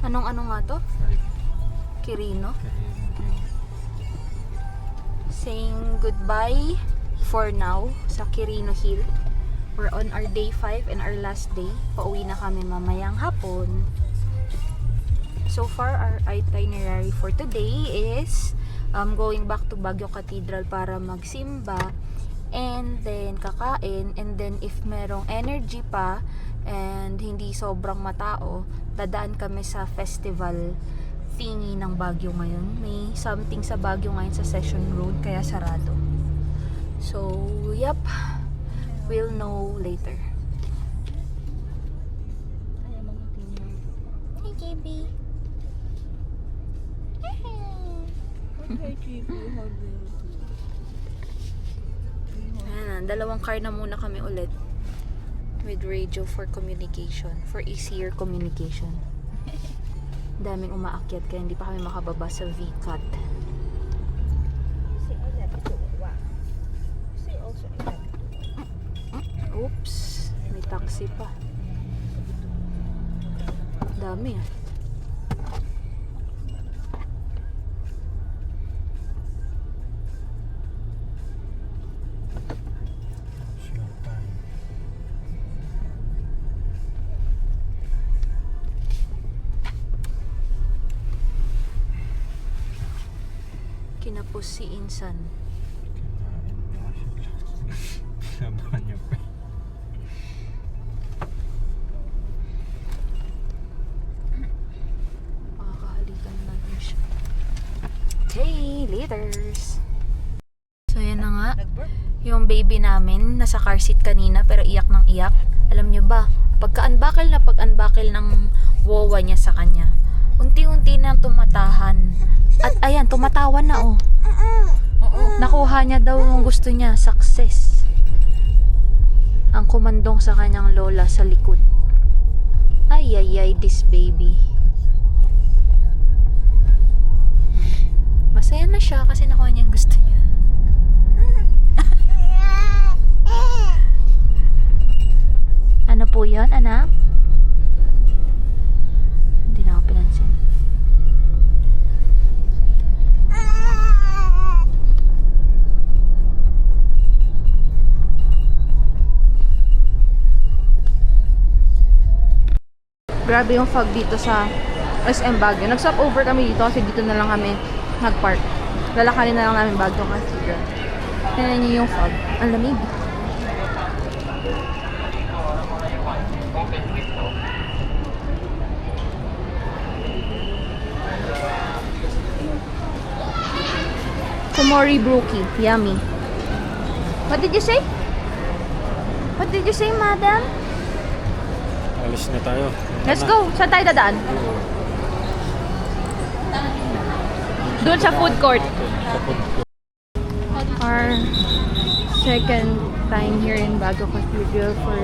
Anong ano nga to? Quirino. Saying goodbye for now sa Quirino Hill. We're on our day 5 and our last day. Pauwi na kami mamayang hapon. So far, our itinerary for today is going back to Baguio Cathedral para magsimba, and then kakain, and then if merong energy pa and hindi sobrang matao, dadaan kami sa festival thingy ng Baguio ngayon. May something sa Baguio ngayon sa Session Road kaya sarado. So, yep, we'll know later. Hey, JB. Hey, JB, how do you do? Ayan, dalawang car na muna kami ulit with radio for communication, for easier communication. Daming umaakyat kaya hindi pa kami makababa sa VCAT. Oops, may taxi pa. Dami ah. Kinapos si Insan. Sabahan niyo pa. Makakahalikan natin siya. Okay, laters. So yan na nga. Yung baby namin nasa car seat kanina pero iyak ng iyak. Alam nyo ba, pagka-unbuckle na pag-unbuckle ng wawa niya sa kanya, unti-unti na tumatahan. At ayan, tumatawan na oh. Nakuha niya daw yung gusto niya, success. Ang kumandong sa kanyang lola sa likod. Ay, this baby. Masaya na siya kasi nakuha niya yung gusto niya. Ano po yun, anak? Hindi na ako pinansin. Grabe yung fog dito sa SM Baguio. Nag-stop over kami dito kasi dito na lang kami nag-park. Lalakarin na lang namin Baguio Cathedral. Tignan niyo yung fog. Ang lamig. Kumori brookie. Yummy. What did you say? What did you say, madam? Alis na tayo. Let's go. Saan tayo dadaan? Doon sa food court. Our second time here in Baguio Cathedral for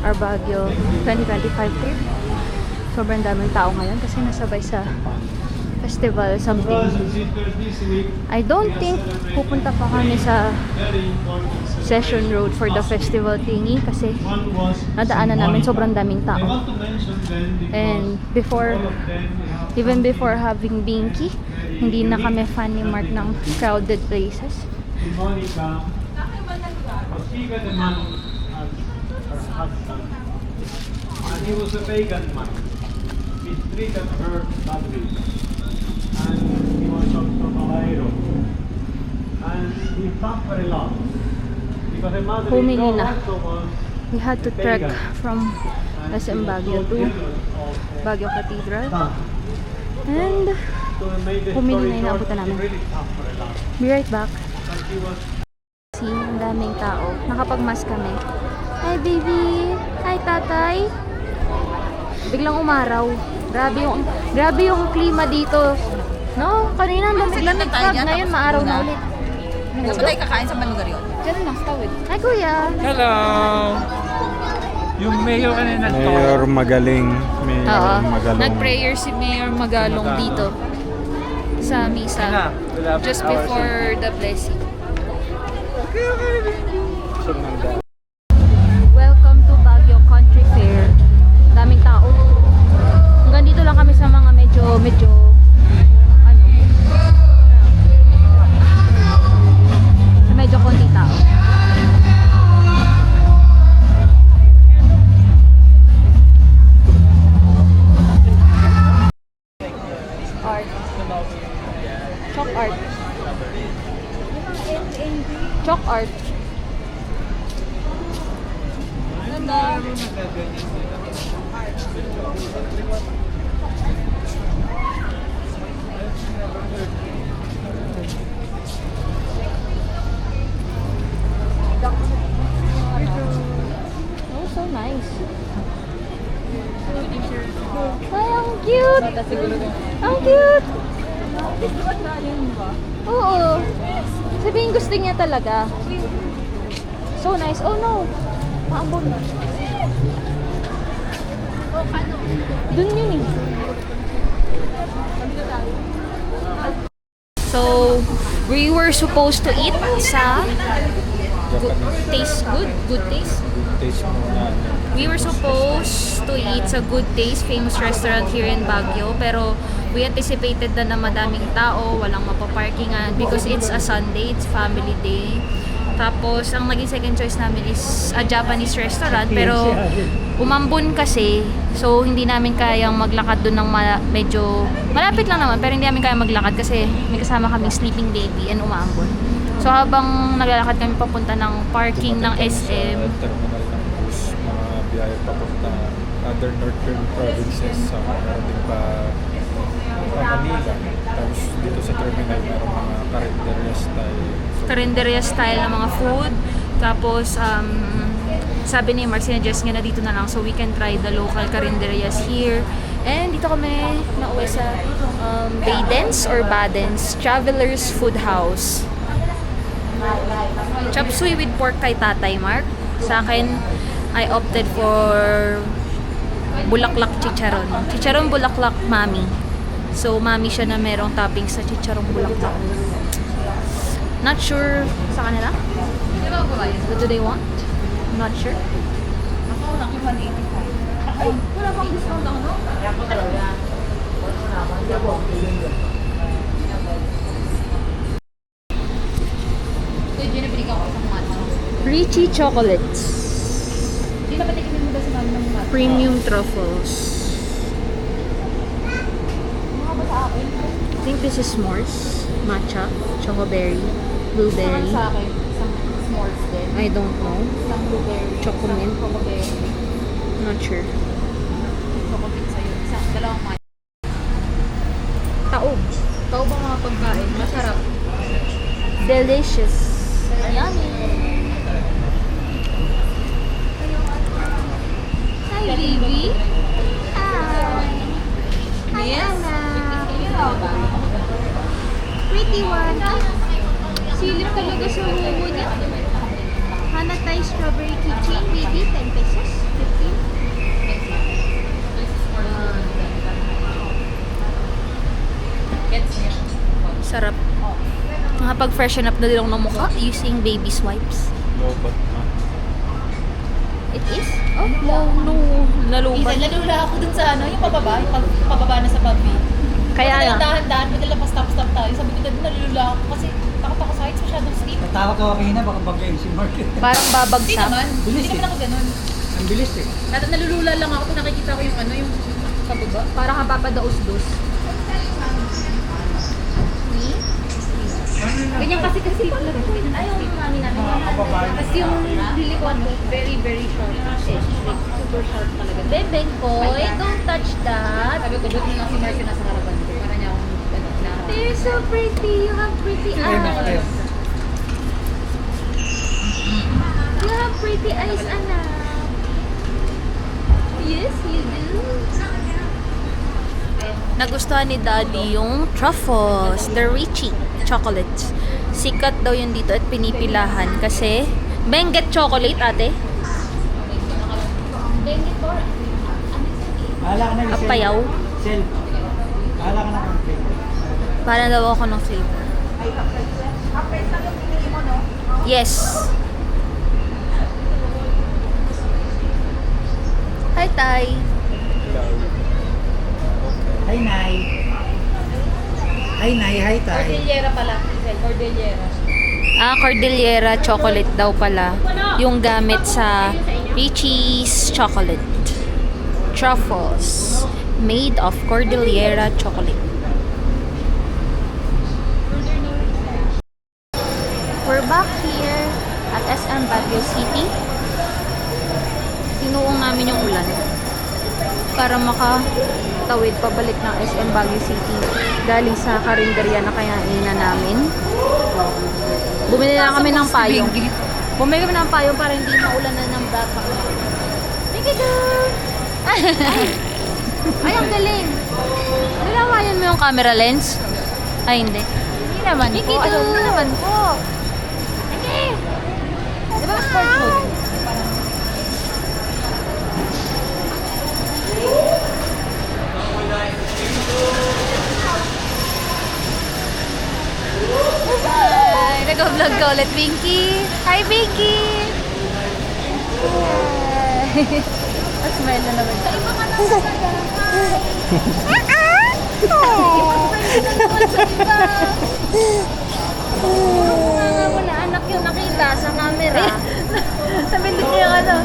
our Baguio 2025 trip. Sobrang daming tao ngayon kasi nasabay sa festival something. I don't think pupunta pa kami sa Session Road for the festival thingy kasi nadaanan namin sobrang daming tao. And even before having Binky, hindi na kami fan ni Mark ng crowded places. Monica, she got a man as her husband, and he was a pagan man. He treated her badly, and he was from Malairo, and he suffered a lot because the Humili na. mother-in-law also was We had to trek from SM Baguio to Baguio Cathedral. And humili na yung naabutan namin. Be right back. See, ang daming tao. Nakapag-mask kami. Hi baby! Hi tatay! Biglang umaraw. Grabe yung klima dito. No? Kanina lamig-lamig pa. Ngayon maaraw na ulit. Saan ba tayo kakain sa Malugaryon? Diyan lang sa tawid. Hi kuya! Hello! Yung mayor kanina to. Mayor magaling. Oo. Magalong. Nag-prayer si Mayor Magalong dito sa misa. Just before the blessing. Welcome to Baguio Country Fair. Daming tao. Hanggang dito lang kami sa mga art. Chalk art. Ganda. Oh, so nice. Ay, ang cute! Ang cute! Oo. Sabihin gusto niya talaga. So nice. Oh no! Maambon na. Dun yun eh. So, we were supposed to eat sa Good Taste. Taste mo na. We were supposed to eat sa Good Taste, famous restaurant here in Baguio. Pero we anticipated na madaming tao, walang mapaparkingan because it's a Sunday, it's family day. Tapos, ang naging second choice namin is a Japanese restaurant. Pero, umambon kasi. So, hindi namin kayang maglakad doon ng medyo... Malapit lang naman, pero hindi namin kayang maglakad kasi may kasama kaming sleeping baby and umambon. So, habang naglalakad kami papunta ng parking ng SM, Terminal ng bus, mga biyahe papunta other northern provinces sa meron pa Manila. Tapos dito sa terminal meron mga karinderya style. karinderya style na mga food. Tapos, sabi ni Mark, sinuggest niya na dito na lang so we can try the local karinderyas here. And dito kami nauwi sa Badens or Badens Travelers Food House. Chop suey with pork kay Tatay Mark. Sa akin, I opted for bulaklak chicharon. Chicharon bulaklak mami. So, mami siya na merong toppings sa chicharon bulaklak. Not sure sa kanila. What do they want? Not sure. Ako lang yung 185. Ay, wala pang discount ako, no? Ito yung ginabili ko isang matcha. Richie chocolates. Hindi na patikimin mo daw si mami ng matcha. Premium truffles. Mga ba sa akin? I think this is s'mores. Matcha, chocoberry, blueberry. Sa akin, isang s'mores din. I don't know. Isang blueberry. Chocomint. Isang chocoberry. Not sure. Chocomint sa'yo. Isang dalawang matcha. Taob. Ikaw ba mga pagkain? Masarap. Delicious. Yummy. Hi, baby. Hi. Yes. Pretty one. Ay, silip talaga sa mumu niya. Hanatay strawberry keychain, baby. 10 pesos. 15. Sarap. Nakapag-freshen up na din ako ng mukha using baby swipes. Lobat na. It is? Oh, no. Nalubat. Isa, lalula ako dun sa ano, yung pababa, yung pababa na sa Bobby. Kaya Kasi nga. dahan-dahan, may dala pa stop-stop tayo. Sabi ko dun, nalulula ako kasi takot ako sa heights, masyadong steep. Natawag ka kanina, baka banggayin si Mark. Parang Hindi babagsak. naman, hindi Bilis naman ako ganun. Ang bilis eh. Nalulula lang ako kung nakikita ko yung ano, yung pababa. Parang kapapadaos-dos. Ganyan kasi talaga. Ayaw yung mami namin. Kasi yung lilikuan mo, very, very short. Super short talaga. Bebeng boy, don't touch that. Sabi ko, buti na lang si Mark yung nasa harapan ko. Para niya akong hinaharap. They're so pretty. You have pretty eyes. You have pretty eyes, anak. Yes, you do. Nagustuhan ni Daddy yung truffles, the Richie chocolates. Sikat daw yun dito at pinipilahan kasi Benguet chocolate, ate. Bahala ka na yung Apayaw. Sel. Bahala ka na kung flavor. Para daw ako ng flavor. Yes. Hi, Tay. Hi, Nay. Hi, Nay. Hi, Tay. Cordillera pala. Cordillera. Cordillera chocolate daw pala. Yung gamit sa Richie's chocolate. Truffles. Made of Cordillera chocolate. City. Sinuong namin yung ulan para makatawid pabalik ng SM Baguio City galing sa karinderya na kainan namin. Bumili na kami ng payong. Bumili kami ng payong para hindi maulan na ng bata. Thank you, girl! Ay, ang galing! Nilawayan mo yung camera lens? Ay, hindi. Hindi naman po. Alam mo naman po. Okay. Di ba sport mode? Hi! Nag-vlog ka ulit, Pinky. Hi, Pinky! Hi! Smile na naman. Sa iba ka na talaga. Wala anak yung nakita sa camera. Sabi din niya ano,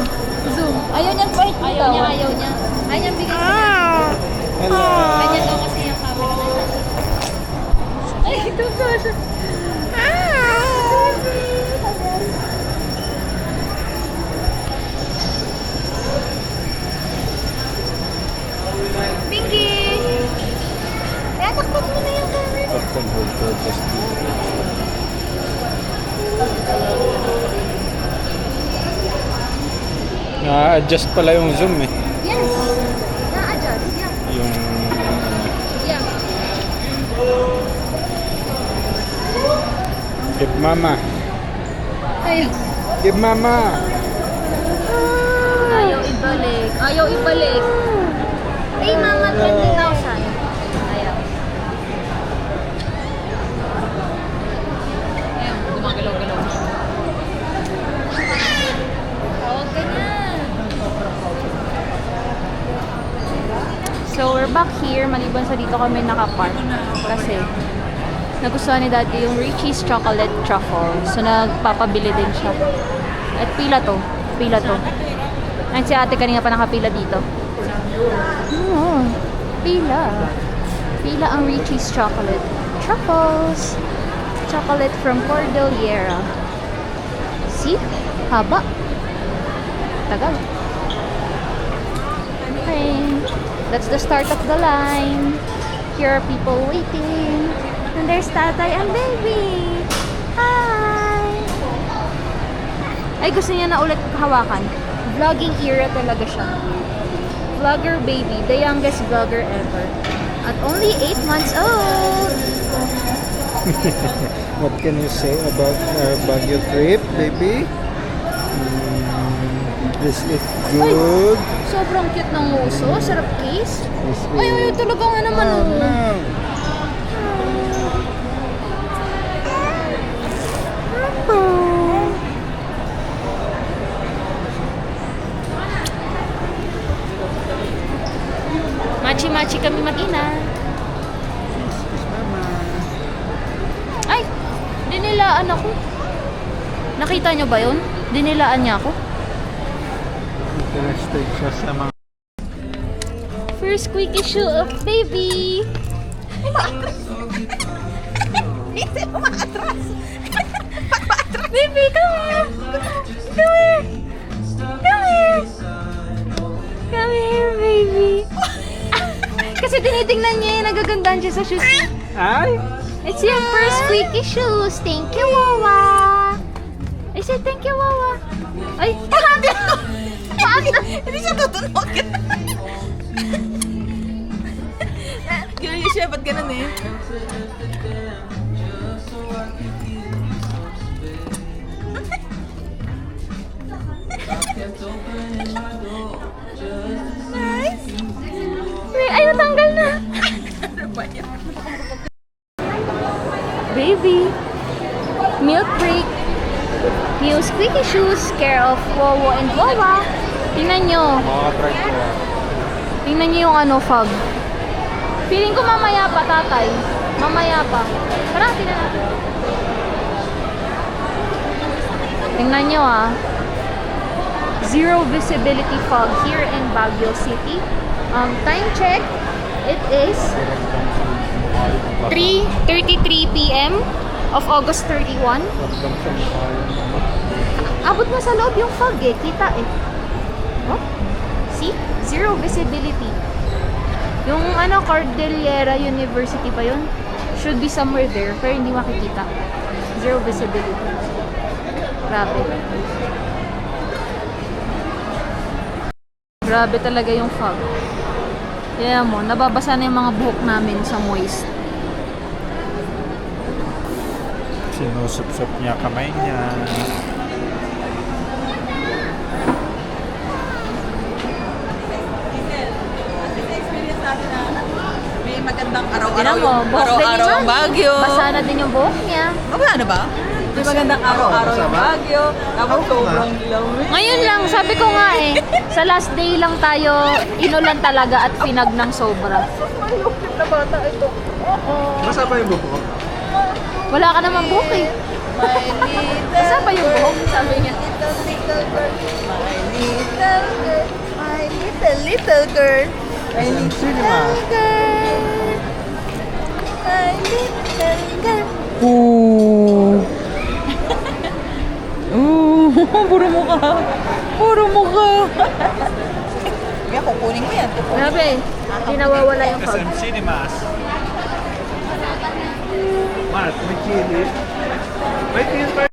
zoom. Ayaw niyan part dito. Ayaw niya. Ayaw niya bigay sa niya. Hello. Kanya daw kasi yung camera. Ay, ito ko siya. Pinky! Kaya takpan mo na yung camera. Pag hold purpose dito. Na-adjust pala yung zoom eh. Yes! Na-adjust. Yeah. Yung Yeah. give mama. Ayaw. Give mama. Ayaw ibalik. Ayaw ibalik. Hey, mama, 20,000. Ayaw. Ayaw, gumagalaw-galaw. Huwag ganyan. So, we're back here. Maliban sa dito kami nakapark. Kasi, nagustuhan ni Daddy yung Richie's Chocolate Truffle. So, nagpapabili din siya. At pila to. Pila to. At si ate kanina pa nakapila dito. Oh, pila. Pila ang Richie's Chocolate Truffles. Chocolate from Cordillera. See? Haba. Tagal. Okay. That's the start of the line. Here are people waiting. And there's tatay and baby. Hi! Ay, gusto niya na ulit hawakan. Vlogging era talaga siya. Vlogger baby. The youngest vlogger ever. At only 8 months old. What can you say about our Baguio trip, baby? Is it good? Sobrang cute ng uso. Sarap kiss. Is Ay, ay, talaga nga naman. Oh, Oh, no. Machi-machi kami mag-ina. Ay, dinilaan ako. Nakita nyo ba yun? Dinilaan niya ako. Interested siya sa mga First squeaky shoe of baby. Baby, come here. Come here. Come here. Come here, baby. Kasi tinitingnan niya yung nagagandahan siya sa shoes. Ay! It's your first squeaky shoes. Thank you, Wawa. I said thank you, Wawa. Ay, Hindi siya tutunog. Curious siya, ba't ganun eh? Ay, natanggal na. Baby. Milk break. New squeaky shoes. Care of Wowo and Wawa. Tingnan nyo. Makaka-try ko yan. Tingnan nyo yung ano, fog. Feeling ko mamaya pa, tatay. Mamaya pa. Tara, tingnan natin. Tingnan nyo ah. Zero visibility fog here in Baguio City. Time check. It is 3:33 p.m. of August 31. Ramdam sa mukha yung ano. Abot mo sa loob yung fog eh. Kita eh. Oh? See? Zero visibility. Yung ano, Cordillera University pa yun. Should be somewhere there. Pero hindi makikita. Zero visibility. Grabe. Grabe talaga yung fog. Kaya mo, nababasa na yung mga buhok namin sa moist. Sinusup-sup niya kamay niya. May magandang Tinan araw-araw mo, yung buhok din ni araw-araw yung Mami. Baguio. Basa na din yung buhok niya. Ano ba? May magandang araw-araw yung Baguio. Tapos sobrang lamig. Ngayon lang, sabi ko nga eh, sa last day lang tayo inulan talaga at pinag ng sobra. Malupit na bata ito. Basa pa yung buhok? Wala ka naman buhok eh. Basa pa yung buhok, sabi niya. Little girl. My little girl. My little girl. Puro mukha. Puro mukha. Kaya kukunin ko yan. Grabe, hindi nawawala yung fog. SM Cinemas. Mas, may chili. May chili pa.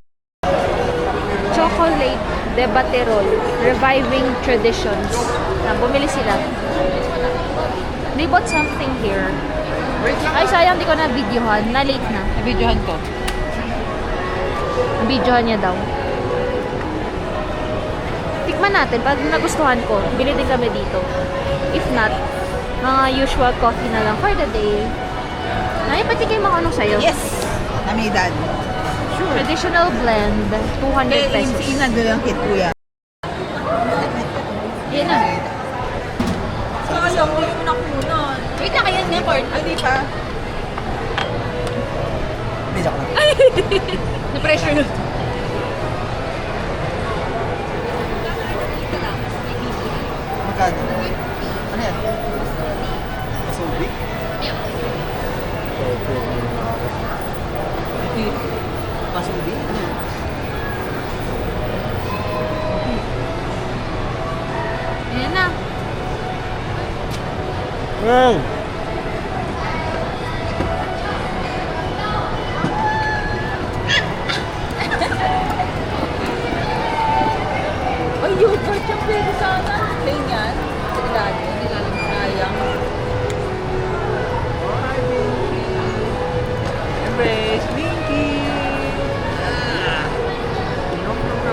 Chocolate de Baterol, Reviving Traditions. Bumili sila. They bought something here. Ay, sayang di ko na videohan. Na late na. Videohan ko. Videohan niya daw. Tikman natin. Pag nagustuhan ko, bili din kami dito. If not, mga usual coffee na lang for the day. Ay, pati kayo mga anong sayo? Yes. Amidad. Traditional blend, 200 pesos. Inado lang kit kuya. Yan na. Alam mo yung nakunan. Wait na, kaya niya, Port. Hindi pa. Hindi ako na. Na-pressure na. Magkano? Ano yan? Masubi? Masubi? Ano yan? Ayan na. Wow! Ay, yogurt yung pwede sana. Plain yan. Sa ilalim. Ilalim sayang. Embrace, Binky!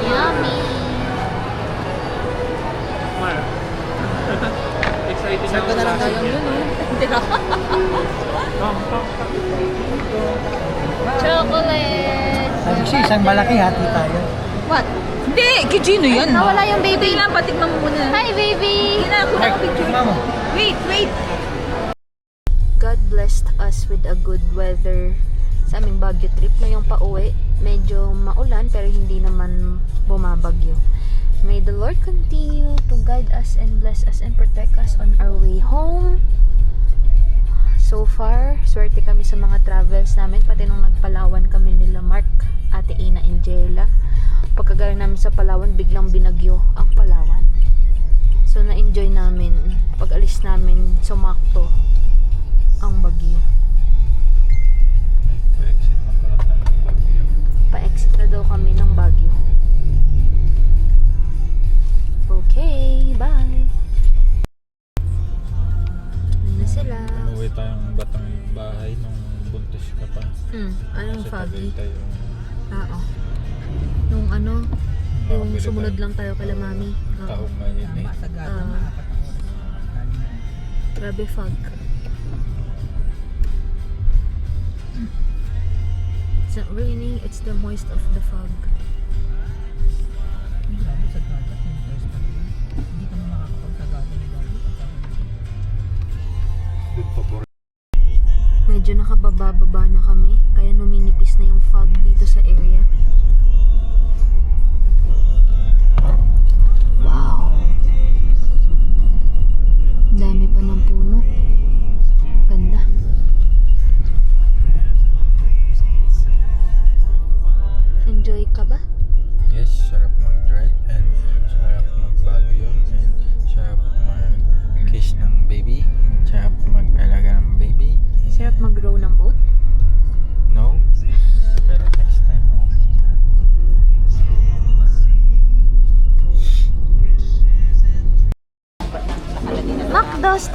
Yummy. Mar. Excited Sarap ko na lang tayo yun, oh. Hindi na. Chocolate. Sabi siya, isang malaki hati tayo. What? Hindi! Kijino yan. Nawala yung baby. Hindi lang, patikman mo muna. Hi, baby. Hindi na, ako na picture. Mama. Wait! God blessed us with a good weather sa aming Baguio trip. Ngayong pauwi, medyo maulan pero hindi naman bumabagyo. May the Lord continue to guide us and bless us and protect us on our way home. So far, swerte kami sa mga travels namin. Pati nung nagpalawan kami nila Mark, Ate Ina, and Jella. Pagkagaling namin sa Palawan, biglang binagyo ang Palawan. So, na-enjoy namin. Pag alis namin, sumakto ang bagyo. Pa-exit na pala tayo ng Baguio. Pa-exit na daw kami ng Baguio. Okay, bye! Ano na sila? Umuwi tayong batang bahay nung buntis ka pa. Anong Kasi foggy? Tagaytay yung Oo. Nung ano, yung Nakabili sumunod tayo. lang tayo kay Mami. Oo. taong mainit. Grabe fog. It's not raining, it's the moist of the fog. Medyo nakababa-baba na kami, kaya numinipis na yung fog dito sa area. Wow! Dami pa ng puno. Ganda. Enjoy ka ba? Yes, sarap mag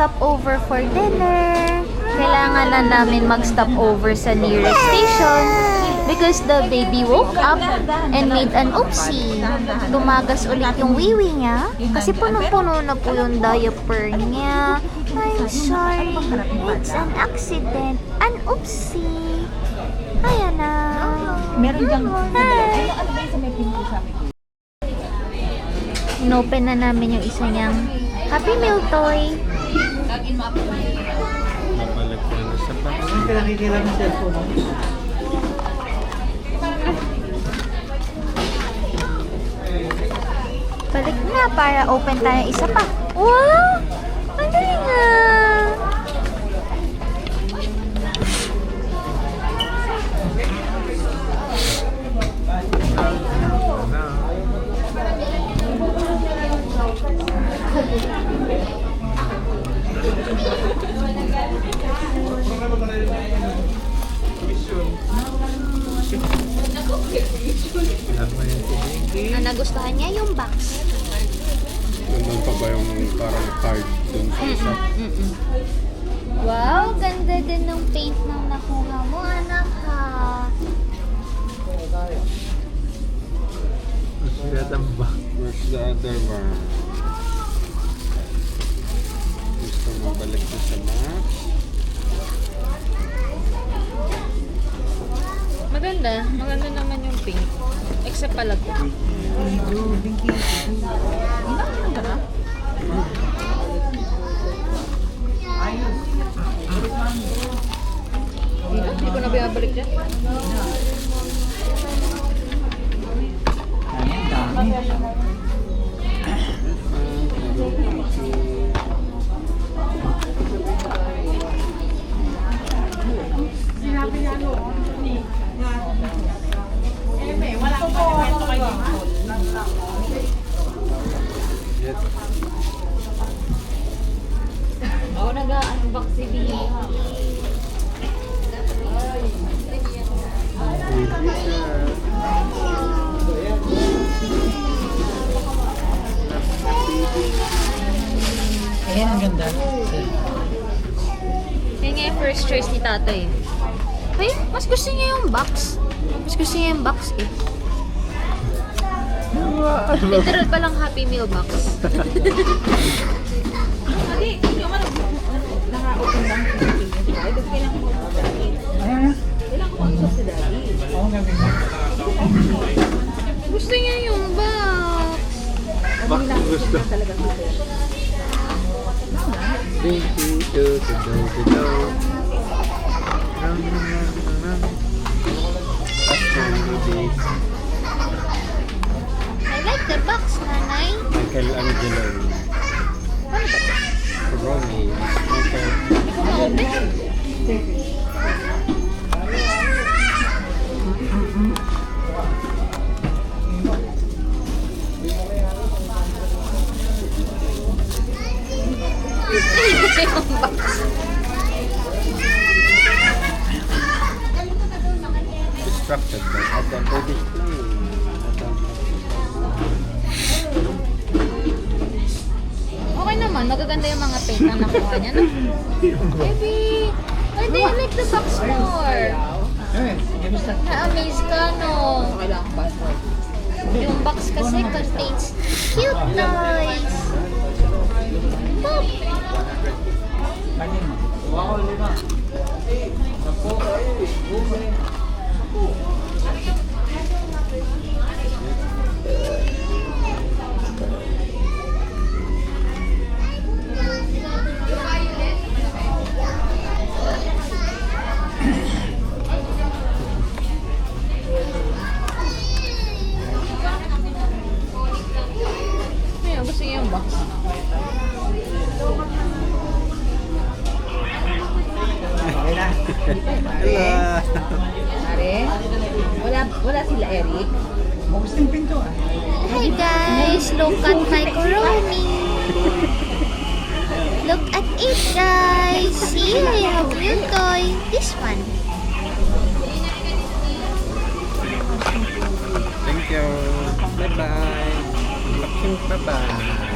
stop over for dinner. Kailangan na namin mag-stop over sa nearest station because the baby woke up and made an oopsie. Tumagas ulit yung wiwi niya kasi punong-puno na po yung diaper niya. I'm sorry. It's an accident. An oopsie. Ayan na. Meron diyang... Hi. Ano ba yung sa may pinto sa amin? Inopen na namin yung isa niyang Happy Meal toy. Napalag ko na sa box. Ang pinakikila ng cellphone mo. Balik na para open tayo isa pa. Wow! Ang galing nga! Ang nagustuhan niya yung box. Nandun pa ba yung parang card dun sa isa? Wow, ganda din ng paint ng nakuha mo, anak ha. Where's the other one? Gusto mo balik na sa box? Maganda. Maganda naman yung pink. Except pala ko. Hindi ko na binabalik dyan. Ang dami. Ako nag-unbox si Bia. Ayan, ang ganda. Yan nga yung first choice ni tatay. Ay, mas gusto niya yung box. Mas gusto niya yung box eh. Literal palang Happy Meal box. Ayan. Oo, gawin mo. Gusto niya yung box. Box gusto. I like the box, nanay. Michelangelo. Ano ba ito? Ronnie. Michael. Hindi ko ma-open. Distracted by other display. Okay naman, magaganda yung mga paint na nakuha niya, no? Baby! I like the box more. Ayan, kamusta? Na-amaze ka, no? Yung box kasi contains cute toys. Pop! Kanin mo. Ayun, gusto niya yung box. Okay na. Pare, wala sila Eric. Bukas ng pinto ah. Hi guys, look at my coroni. Look at it guys. See, I have new toy. This one. Thank you. Bye-bye. Bye-bye.